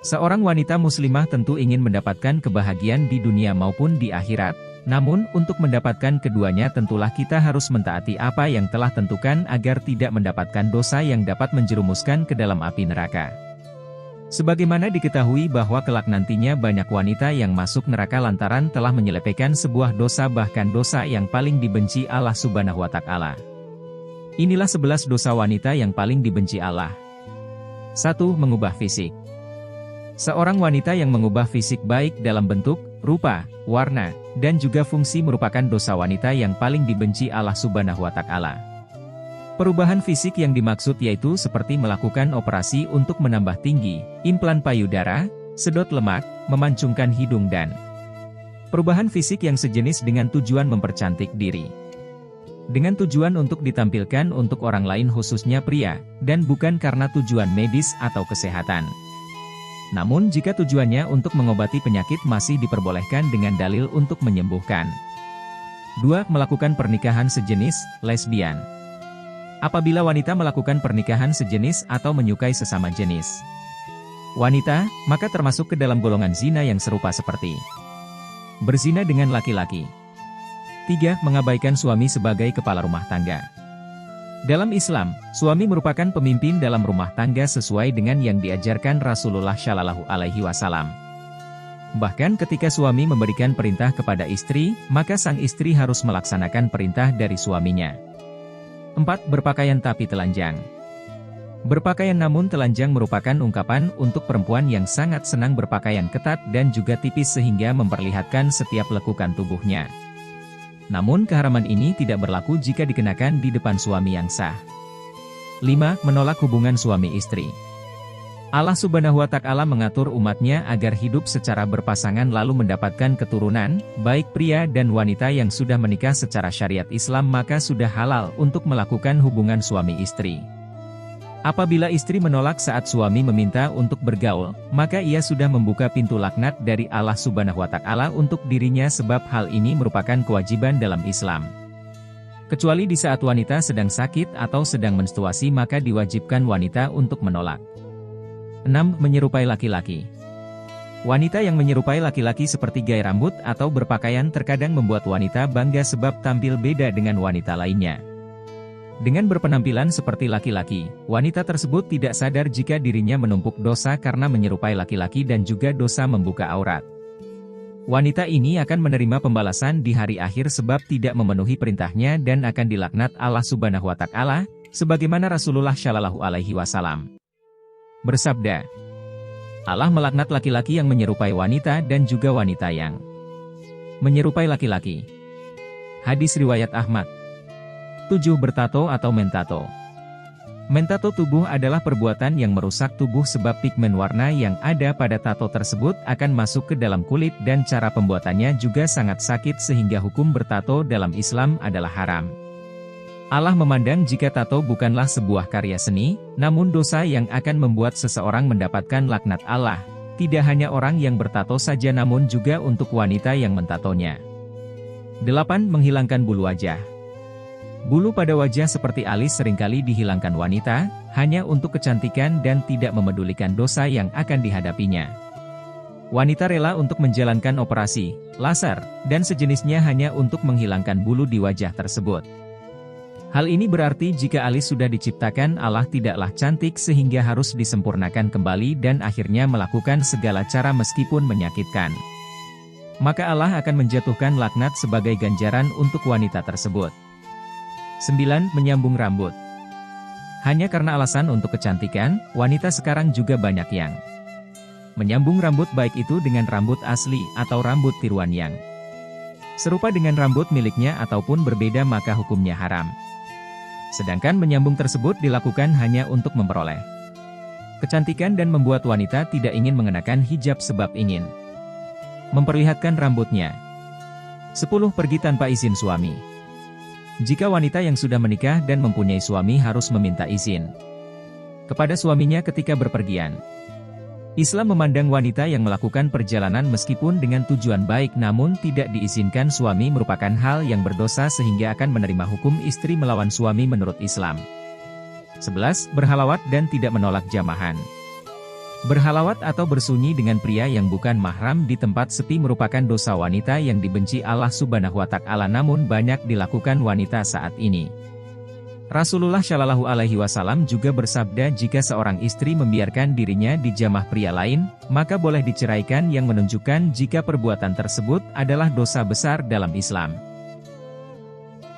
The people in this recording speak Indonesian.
Seorang wanita muslimah tentu ingin mendapatkan kebahagiaan di dunia maupun di akhirat. Namun, untuk mendapatkan keduanya tentulah kita harus mentaati apa yang telah tentukan agar tidak mendapatkan dosa yang dapat menjerumuskan ke dalam api neraka. Sebagaimana diketahui bahwa kelak nantinya banyak wanita yang masuk neraka lantaran telah menyelewengkan sebuah dosa, bahkan dosa yang paling dibenci Allah Subhanahu wa Ta'ala. Inilah 11 dosa wanita yang paling dibenci Allah. 1. Mengubah fisik. Seorang wanita yang mengubah fisik baik dalam bentuk, rupa, warna, dan juga fungsi merupakan dosa wanita yang paling dibenci Allah Subhanahu wa Ta'ala. Perubahan fisik yang dimaksud yaitu seperti melakukan operasi untuk menambah tinggi, implan payudara, sedot lemak, memancungkan hidung dan perubahan fisik yang sejenis dengan tujuan mempercantik diri. Dengan tujuan untuk ditampilkan untuk orang lain khususnya pria, dan bukan karena tujuan medis atau kesehatan. Namun jika tujuannya untuk mengobati penyakit masih diperbolehkan dengan dalil untuk menyembuhkan. 2. Melakukan pernikahan sejenis, lesbian. Apabila wanita melakukan pernikahan sejenis atau menyukai sesama jenis wanita, maka termasuk ke dalam golongan zina yang serupa seperti berzina dengan laki-laki. 3. Mengabaikan suami sebagai kepala rumah tangga. Dalam Islam, suami merupakan pemimpin dalam rumah tangga sesuai dengan yang diajarkan Rasulullah Shallallahu Alaihi Wasallam. Bahkan ketika suami memberikan perintah kepada istri, maka sang istri harus melaksanakan perintah dari suaminya. 4. Berpakaian tapi telanjang. Berpakaian namun telanjang merupakan ungkapan untuk perempuan yang sangat senang berpakaian ketat dan juga tipis sehingga memperlihatkan setiap lekukan tubuhnya. Namun keharaman ini tidak berlaku jika dikenakan di depan suami yang sah. 5. Menolak hubungan suami istri. Allah Subhanahu wa Ta'ala mengatur umatnya agar hidup secara berpasangan lalu mendapatkan keturunan, baik pria dan wanita yang sudah menikah secara syariat Islam maka sudah halal untuk melakukan hubungan suami istri. Apabila istri menolak saat suami meminta untuk bergaul, maka ia sudah membuka pintu laknat dari Allah Subhanahu wa Ta'ala untuk dirinya sebab hal ini merupakan kewajiban dalam Islam. Kecuali di saat wanita sedang sakit atau sedang menstruasi maka diwajibkan wanita untuk menolak. 6. Menyerupai laki-laki. Wanita yang menyerupai laki-laki seperti gaya rambut atau berpakaian terkadang membuat wanita bangga sebab tampil beda dengan wanita lainnya. Dengan berpenampilan seperti laki-laki, wanita tersebut tidak sadar jika dirinya menumpuk dosa karena menyerupai laki-laki dan juga dosa membuka aurat. Wanita ini akan menerima pembalasan di hari akhir sebab tidak memenuhi perintahnya dan akan dilaknat Allah Subhanahu wa Ta'ala, sebagaimana Rasulullah Shallallahu Alaihi Wasallam bersabda, Allah melaknat laki-laki yang menyerupai wanita dan juga wanita yang menyerupai laki-laki. Hadis riwayat Ahmad. 7. Bertato atau mentato. Mentato tubuh adalah perbuatan yang merusak tubuh sebab pigmen warna yang ada pada tato tersebut akan masuk ke dalam kulit dan cara pembuatannya juga sangat sakit sehingga hukum bertato dalam Islam adalah haram. Allah memandang jika tato bukanlah sebuah karya seni, namun dosa yang akan membuat seseorang mendapatkan laknat Allah. Tidak hanya orang yang bertato saja namun juga untuk wanita yang mentatonya. 8. Menghilangkan bulu wajah. Bulu pada wajah seperti alis seringkali dihilangkan wanita, hanya untuk kecantikan dan tidak memedulikan dosa yang akan dihadapinya. Wanita rela untuk menjalankan operasi, laser, dan sejenisnya hanya untuk menghilangkan bulu di wajah tersebut. Hal ini berarti jika alis sudah diciptakan Allah tidaklah cantik sehingga harus disempurnakan kembali dan akhirnya melakukan segala cara meskipun menyakitkan. Maka Allah akan menjatuhkan laknat sebagai ganjaran untuk wanita tersebut. 9. Menyambung rambut. Hanya karena alasan untuk kecantikan, wanita sekarang juga banyak yang menyambung rambut baik itu dengan rambut asli atau rambut tiruan yang serupa dengan rambut miliknya ataupun berbeda maka hukumnya haram. Sedangkan menyambung tersebut dilakukan hanya untuk memperoleh kecantikan dan membuat wanita tidak ingin mengenakan hijab sebab ingin memperlihatkan rambutnya. 10. Pergi tanpa izin suami. Jika wanita yang sudah menikah dan mempunyai suami harus meminta izin kepada suaminya ketika berpergian. Islam memandang wanita yang melakukan perjalanan meskipun dengan tujuan baik namun tidak diizinkan suami merupakan hal yang berdosa sehingga akan menerima hukum istri melawan suami menurut Islam. 11. Berhalawat dan tidak menolak jamahan. Berhalawat atau bersunyi dengan pria yang bukan mahram di tempat sepi merupakan dosa wanita yang dibenci Allah Subhanahu wa Ta'ala, namun banyak dilakukan wanita saat ini. Rasulullah Shallallahu Alaihi Wasallam juga bersabda, jika seorang istri membiarkan dirinya dijamah pria lain, maka boleh diceraikan, yang menunjukkan jika perbuatan tersebut adalah dosa besar dalam Islam.